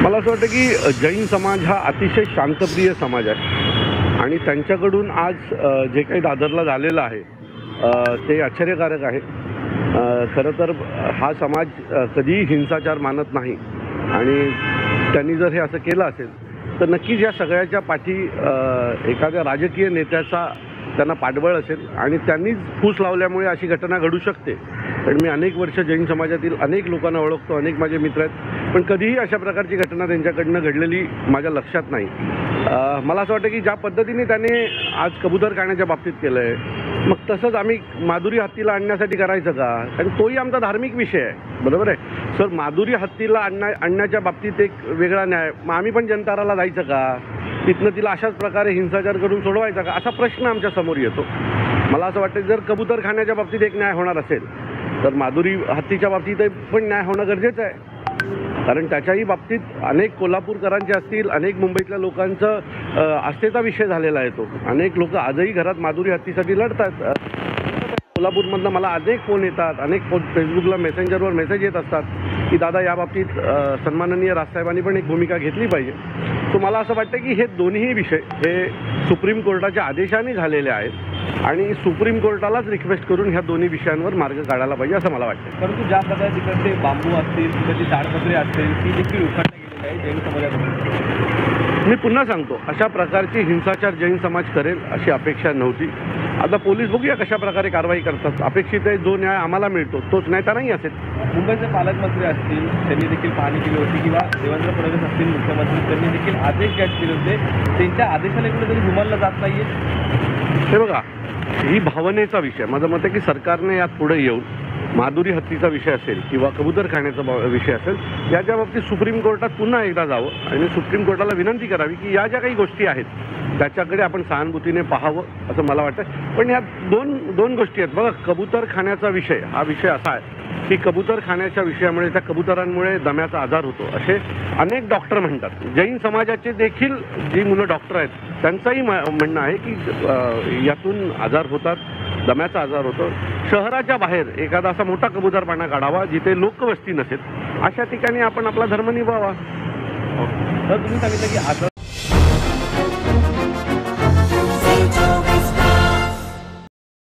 मला असं वाटतं की जैन समाज हा अतिशय शांतप्रिय समाज आहे आणि त्यांच्याकडून आज जे काही दादरला झालेलं आहे ते आश्चर्यकारक आहे। खरं तर हा समाज कधीही हिंसाचार मानत नाही आणि त्यांनी जर हे असं केलं असेल तर नक्कीच या सगळ्याच्या पाठी एखाद्या राजकीय नेत्याचा त्यांना पाठबळ असेल आणि त्यांनीच फूस लावल्यामुळे अशी घटना घडू शकते। पण मी अनेक वर्ष जैन समाजातील अनेक लोकांना ओळखतो, अनेक माझे मित्र आहेत, पण कधीही अशा प्रकारची घटना त्यांच्याकडनं घडलेली माझ्या लक्षात नाही। मला असं वाटतं की ज्या पद्धतीने त्याने आज कबूतर खाण्याच्या बाबतीत केलं आहे, मग तसंच आम्ही माधुरी हत्तीला आणण्यासाठी करायचं का? कारण तोही आमचा धार्मिक विषय आहे, बरोबर आहे सर। माधुरी हत्तीला आणण्याच्या बाबतीत एक वेगळा न्याय, मग आम्ही पण जंताराला जायचं का? तिथनं तिला अशाच प्रकारे हिंसाचार करून सोडवायचा का? असा प्रश्न आमच्या समोर येतो। मला असं वाटतं जर कबूतर खाण्याच्या बाबतीत एक न्याय होणार असेल तर माधुरी हत्तीच्या बाबतीत पण न्याय होणं गरजेचं आहे, कारण त्याच्याही बाबतीत अनेक कोल्हापूरकरांचे असतील, अनेक मुंबईतल्या लोकांचं आस्थेचा विषय झालेला आहे तो। अनेक लोक आजही घरात माधुरी हत्तीसाठी लढतात। कोल्हापूरमधनं मला अनेक फोन येतात, अनेक फेसबुकला मेसेंजरवर मेसेज येत असतात की दादा या बाबतीत सन्माननीय राजसाहेबांनी पण एक भूमिका घेतली पाहिजे। सो मला असं वाटतं की हे दोन्ही विषय हे सुप्रीम कोर्टाच्या आदेशाने झालेले आहेत आणि सुप्रीम कोर्टालाच रिक्वेस्ट करून ह्या दोन्ही विषयांवर मार्ग काढायला पाहिजे असं मला वाटतं। परंतु ज्या प्रकारे तिकडचे बांबू असतील, तिकडची ताडपत्रे असतील, ती देखील उखाडली गेलेली आहे जैन समाजाकडून। मी पुन्हा सांगतो, अशा प्रकारची हिंसाचार जैन समाज करेल अशी अपेक्षा नव्हती। आता पोलीस बघूया कशा प्रकारे कारवाई करतात। अपेक्षित आहे जो न्याय आम्हाला मिळतो तोच न्याय त्यांनाही असेल। मुंबईचे पालकमंत्री असतील, त्यांनी देखील पाहणी केली होती, किंवा देवेंद्र फडणवीस असतील मुख्यमंत्री, त्यांनी देखील आदेश जाहीर केले होते। त्यांच्या आदेशाला कुठेतरी जुमानलं जात नाहीये। हे बघा, ही भावनेचा विषय, माझं मत आहे की सरकारने यात पुढे येऊन माधुरी हत्तीचा विषय असेल किंवा कबूतर खाण्याचा विषय असेल, याच्या बाबतीत सुप्रीम कोर्टात पुन्हा एकदा जावं आणि सुप्रीम कोर्टाला विनंती करावी की या ज्या काही गोष्टी आहेत त्याच्याकडे आपण सहानुभूतीने पाहावं असं मला वाटतं। पण या दोन गोष्टी आहेत बघा। कबूतर खाण्याचा विषय हा विषय असा आहे की कबूतर खाण्याच्या विषयामुळे त्या कबुतरांमुळे दम्याचा आजार होतो असे अनेक डॉक्टर म्हणतात। जैन समाजाचे देखील जी मुलं डॉक्टर आहेत त्यांचंही म्हणणं आहे की यातून आजार होतात, दम्याचा आजार होतो। शहराच्या बाहेर एखादा असा मोठा कबूतरखाना काढावा जिथे लोकवस्ती नसेल, अशा ठिकाणी आपण आपला धर्म निभावा। तर तुम्ही सांगितलं की आता